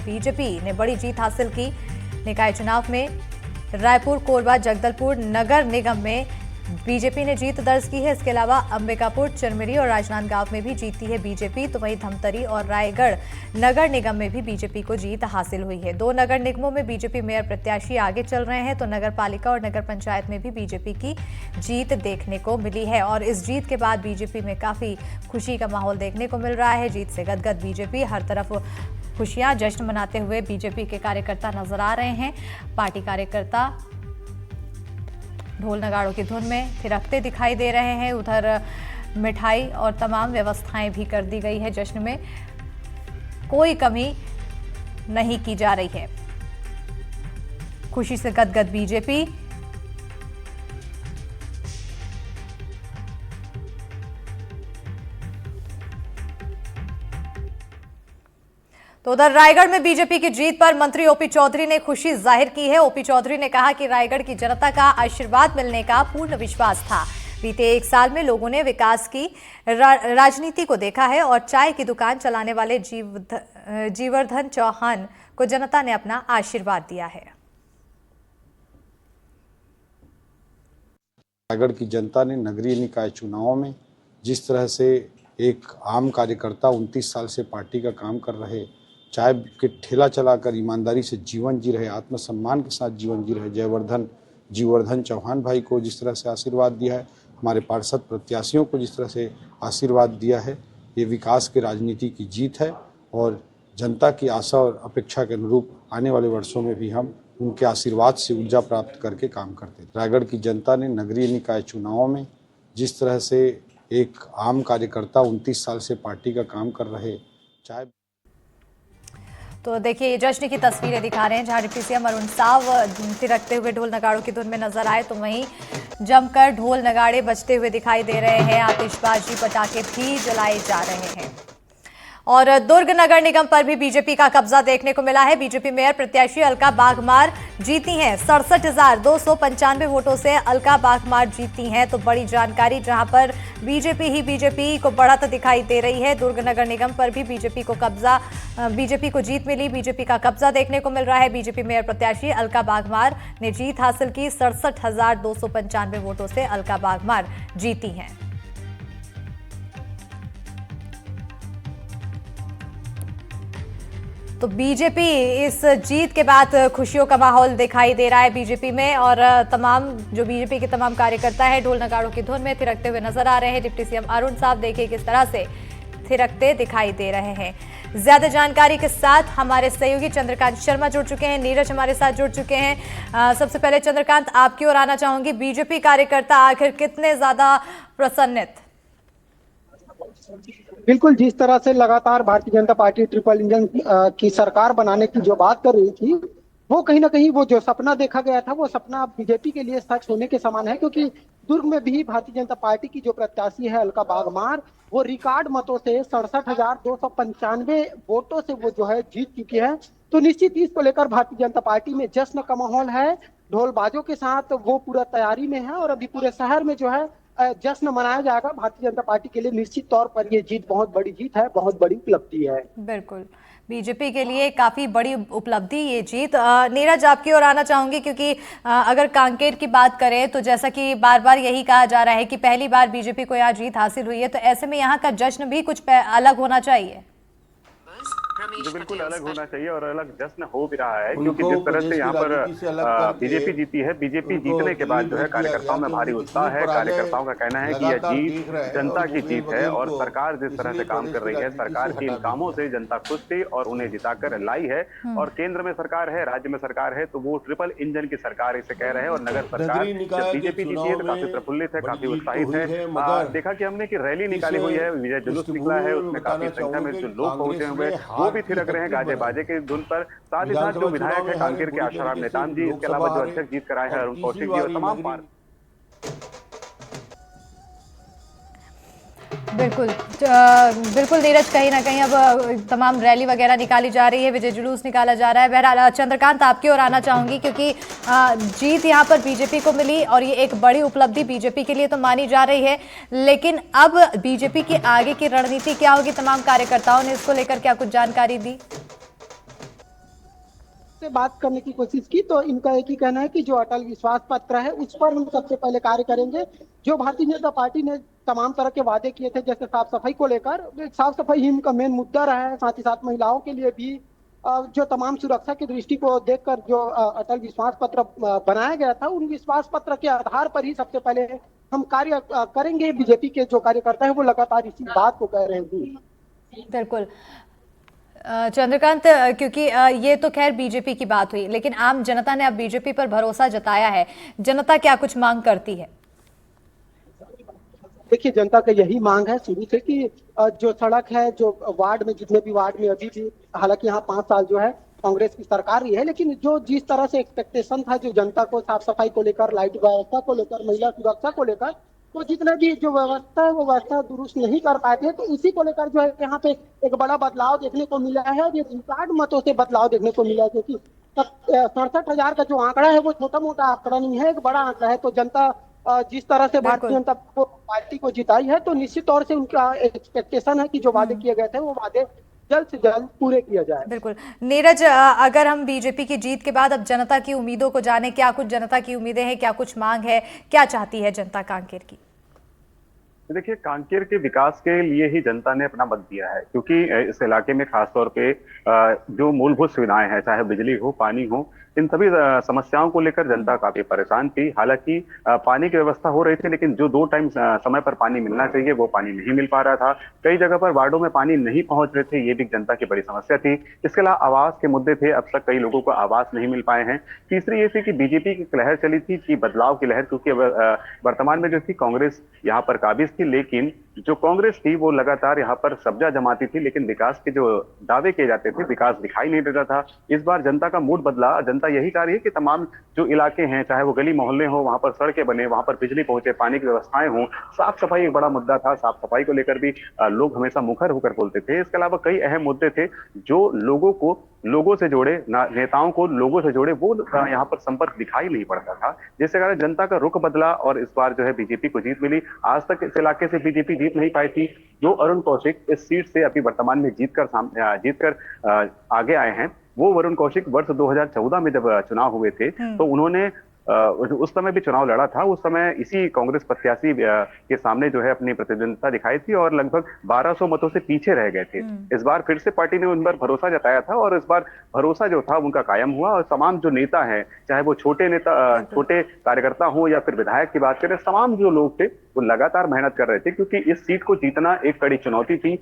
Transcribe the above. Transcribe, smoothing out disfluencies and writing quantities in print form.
BJP ने बड़ी जीत हासिल की। निकाय चुनाव में रायपुर, कोरबा, जगदलपुर नगर निगम में बीजेपी ने जीत दर्ज की है। इसके अलावा अंबिकापुर, चिरमिरी और राजनांदगांव में भी जीती है बीजेपी। तो वहीं धमतरी और रायगढ़ नगर निगम में भी बीजेपी को जीत हासिल हुई है। 2 नगर निगमों में बीजेपी मेयर प्रत्याशी आगे चल रहे हैं, तो नगर पालिका और नगर पंचायत में भी बीजेपी की जीत देखने को मिली है। और इस जीत के बाद बीजेपी में काफी खुशी का माहौल देखने को मिल रहा है। जीत से गदगद बीजेपी, हर तरफ खुशियां, जश्न मनाते हुए बीजेपी के कार्यकर्ता नजर आ रहे हैं। पार्टी कार्यकर्ता ढोल नगाड़ों की धुन में थिरकते दिखाई दे रहे हैं। उधर मिठाई और तमाम व्यवस्थाएं भी कर दी गई है। जश्न में कोई कमी नहीं की जा रही है। खुशी से गदगद बीजेपी। तो उधर रायगढ़ में बीजेपी की जीत पर मंत्री ओपी चौधरी ने खुशी जाहिर की है। ओपी चौधरी ने कहा कि रायगढ़ की जनता का आशीर्वाद मिलने का पूर्ण विश्वास था। बीते 1 साल में लोगों ने विकास की राजनीति को देखा है और चाय की दुकान चलाने वाले जीवर्धन चौहान को जनता ने अपना आशीर्वाद दिया है। रायगढ़ की जनता ने नगरीय निकाय चुनावों में जिस तरह से एक आम कार्यकर्ता 29 साल से पार्टी का काम कर रहे, चाय के ठेला चलाकर ईमानदारी से जीवन जी रहे, आत्मसम्मान के साथ जीवन जी रहे जीवर्धन चौहान भाई को जिस तरह से आशीर्वाद दिया है, हमारे पार्षद प्रत्याशियों को जिस तरह से आशीर्वाद दिया है, ये विकास की राजनीति की जीत है। और जनता की आशा और अपेक्षा के अनुरूप आने वाले वर्षों में भी हम उनके आशीर्वाद से ऊर्जा प्राप्त करके काम करते हैं। रायगढ़ की जनता ने नगरीय निकाय चुनावों में जिस तरह से एक आम कार्यकर्ता 29 साल से पार्टी का काम कर रहे, चाहे तो देखिए ये जश्न की तस्वीरें दिखा रहे हैं जहां डिप्टी सीएम अरुण साव थिरकते हुए ढोल नगाड़ों की धुन में नजर आए, तो वहीं जमकर ढोल नगाड़े बजते हुए दिखाई दे रहे हैं। आतिशबाजी, पटाखे भी जलाए जा रहे हैं। और दुर्ग नगर निगम पर भी बीजेपी का कब्जा देखने को मिला है। बीजेपी मेयर प्रत्याशी अलका बाघमार जीती हैं। 67,295 वोटों से अलका बाघमार जीती हैं। तो बड़ी जानकारी, जहां पर बीजेपी को बढ़त दिखाई दे रही है। दुर्ग नगर निगम पर भी बीजेपी को जीत मिली, बीजेपी का कब्जा देखने को मिल रहा है। बीजेपी मेयर प्रत्याशी अलका बाघमार ने जीत हासिल की। 67,295 वोटों से अलका बाघमार जीती हैं। तो बीजेपी इस जीत के बाद खुशियों का माहौल दिखाई दे रहा है बीजेपी में। और बीजेपी के तमाम कार्यकर्ता है ढोल नगाड़ों की धुन में थिरकते हुए नजर आ रहे हैं। डिप्टी सीएम अरुण साहब देखिए किस तरह से थिरकते दिखाई दे रहे हैं। ज्यादा जानकारी के साथ हमारे सहयोगी चंद्रकांत शर्मा जुड़ चुके हैं, नीरज हमारे साथ जुड़ चुके हैं। सबसे पहले चंद्रकांत, आपकी ओर आना चाहूंगी। बीजेपी कार्यकर्ता आखिर कितने ज्यादा प्रसन्नित? बिल्कुल, जिस तरह से लगातार Bharatiya Janata party triple engine की सरकार बनाने की जो बात कर रही थी, वो कहीं ना कहीं वो जो सपना देखा गया था, वो सपना बीजेपी के लिए सच होने के समान है। क्योंकि दुर्ग में भी भारतीय जनता पार्टी की जो प्रत्याशी है अलका बाघमार, वो रिकॉर्ड मतों से 67,295 वोटों से वो जो है जीत चुकी है। तो निश्चित इसको लेकर भारतीय जनता पार्टी में जश्न का माहौल है। ढोल बाजों के साथ वो पूरा तैयारी में है और अभी पूरे शहर में जो है जश्न मनाया जाएगा। भारतीय जनता पार्टी के लिए निश्चित तौर पर ये जीत बहुत बड़ी जीत है, बहुत बड़ी उपलब्धि है। बिल्कुल, बीजेपी के लिए काफी बड़ी उपलब्धि ये जीत। नीरज, आपकी ओर आना चाहूंगी क्योंकि अगर कांकेर की बात करें तो जैसा कि बार बार यही कहा जा रहा है कि पहली बार बीजेपी को यहाँ जीत हासिल हुई है, तो ऐसे में यहाँ का जश्न भी कुछ अलग होना चाहिए। जो बिल्कुल अलग होना चाहिए और अलग जश्न हो भी रहा है, क्योंकि जिस तरह से यहाँ पर बीजेपी जीती है, बीजेपी जीतने के बाद जो है कार्यकर्ताओं में भारी उत्साह है। कार्यकर्ताओं का कहना है कि यह जीत जनता की जीत है और सरकार जिस तरह से काम कर रही है, सरकार के इन कामों से जनता खुश थी और उन्हें जिताकर लाई है। और केंद्र में सरकार है, राज्य में सरकार है, तो वो ट्रिपल इंजन की सरकार इसे कह रहे हैं। और नगर सरकार जब बीजेपी जीती है तो काफी प्रफुल्लित है, काफी उत्साहित है। देखा कि हमने कि रैली निकाली हुई है, विजय जुलूस निकला है, उसमें काफी संख्या में जो लोग पहुंचे हुए वो भी थिरक रहे हैं गाजे बाजे के धुन पर। साथ ही साथ जो विधायक है कांकेर के आशाराम नेताम जी, इसके अलावा जो अध्यक्ष जीत कराए हैं अरुण कौशिक जी और तमाम बिल्कुल नीरज, कहीं ना कहीं अब तमाम रैली वगैरह निकाली जा रही है, विजय जुलूस निकाला जा रहा है। बहरहाल चंद्रकांत, आपकी ओर आना चाहूंगी क्योंकि जीत यहां पर बीजेपी को मिली और ये एक बड़ी उपलब्धि बीजेपी के लिए तो मानी जा रही है, लेकिन अब बीजेपी की आगे की रणनीति क्या होगी? तमाम कार्यकर्ताओं ने इसको लेकर क्या कुछ जानकारी दी? से बात करने की कोशिश की तो इनका एक ही कहना है कि जो अटल विश्वास पत्र है उस पर हम सबसे पहले कार्य करेंगे। जो भारतीय जनता पार्टी ने तमाम तरह के वादे किए थे, जैसे साफ सफाई को लेकर, साफ सफाई ही इनका मेन मुद्दा रहा है। साथ ही साथ महिलाओं के लिए भी जो तमाम सुरक्षा की दृष्टि को देखकर जो अटल विश्वास पत्र बनाया गया था, उन विश्वास पत्र के आधार पर ही सबसे पहले हम कार्य करेंगे। बीजेपी के जो कार्यकर्ता है वो लगातार इसी बात को कह रहे हैं। बिल्कुल चंद्रकांत, क्योंकि ये तो खैर बीजेपी की बात हुई, लेकिन आम जनता ने अब बीजेपी पर भरोसा जताया है। जनता क्या कुछ मांग करती है? देखिए, जनता का यही मांग है शुरू से कि जो सड़क है, जो वार्ड में, जितने भी वार्ड में अभी भी, हालांकि यहाँ 5 साल जो है कांग्रेस की सरकार रही है, लेकिन जो जिस तरह से एक्सपेक्टेशन था जो जनता को साफ सफाई को लेकर, लाइट व्यवस्था को लेकर, महिला सुरक्षा को लेकर, तो जितने भी जो व्यवस्था है वो व्यवस्था दुरुस्त नहीं कर पाए थे। तो उसी को लेकर जो है यहाँ पे एक बड़ा बदलाव देखने को मिला है और ये रिकॉर्ड मतों से बदलाव देखने को मिला है, क्योंकि 67,000 का जो आंकड़ा है वो छोटा मोटा आंकड़ा नहीं है, एक बड़ा आंकड़ा है। तो जनता जिस तरह से भारतीय जनता पार्टी को जिताई है, तो निश्चित तौर से उनका एक्सपेक्टेशन है कि जो वादे किए गए थे वो वादे जल्द से जल्द पूरे किया जाए। बिल्कुल नीरज, अगर हम बीजेपी की जीत के बाद अब जनता की उम्मीदों को जाने, क्या कुछ जनता की उम्मीदें हैं, क्या कुछ मांग है, क्या चाहती है जनता कांकेर की? देखिए, कांकेर के विकास के लिए ही जनता ने अपना मत दिया है, क्योंकि इस इलाके में खासतौर पे जो मूलभूत सुविधाएं हैं, चाहे बिजली हो, पानी हो, इन सभी समस्याओं को लेकर जनता काफी परेशान थी। हालांकि पानी की व्यवस्था हो रही थी, लेकिन जो 2 टाइम समय पर पानी मिलना चाहिए वो पानी नहीं मिल पा रहा था। कई जगह पर वार्डों में पानी नहीं पहुंच रहे थे, ये भी जनता की बड़ी समस्या थी। इसके अलावा आवास के मुद्दे थे, अब तक कई लोगों को आवास नहीं मिल पाए हैं। तीसरी ये थी कि बीजेपी की लहर चली थी, कि बदलाव की लहर, क्योंकि वर्तमान में जो थी कांग्रेस यहाँ पर काबिज थी, लेकिन जो कांग्रेस थी वो लगातार यहाँ पर सब्जा जमाती थी, लेकिन विकास के जो दावे किए जाते थे, विकास दिखाई नहीं देता था। इस बार जनता का मूड बदला। जनता यही चाह रही है कि तमाम जो इलाके हैं, चाहे वो गली मोहल्ले हो, वहां पर सड़कें बने, वहां पर बिजली पहुंचे, पानी की व्यवस्थाएं हो। साफ सफाई एक बड़ा मुद्दा था, साफ सफाई को लेकर भी लोग हमेशा मुखर होकर बोलते थे। इसके अलावा कई अहम मुद्दे थे जो लोगों को लोगों से जोड़े, नेताओं को लोगों से जोड़े, वो यहाँ पर संपर्क दिखाई नहीं पड़ता था, जिससे कारण जनता का रुख बदला और इस बार जो है बीजेपी को जीत मिली। आज तक इस इलाके से बीजेपी जीत नहीं पाई थी। जो अरुण कौशिक इस सीट से अभी वर्तमान में जीतकर आगे आए हैं, वो वरुण कौशिक वर्ष 2014 में जब चुनाव हुए थे तो उन्होंने उस समय भी चुनाव लड़ा था। उस समय इसी कांग्रेस प्रत्याशी के सामने जो है अपनी प्रतिद्वंदिता दिखाई थी और लगभग 1200 मतों से पीछे रह गए थे। इस बार फिर से पार्टी ने उन पर भरोसा जताया था और इस बार भरोसा जो था उनका कायम हुआ और तमाम जो नेता हैं, चाहे वो छोटे कार्यकर्ता हो या फिर विधायक की बात करें, तमाम जो लोग थे वो लगातार मेहनत कर रहे थे, क्योंकि इस सीट को जीतना एक कड़ी चुनौती थी।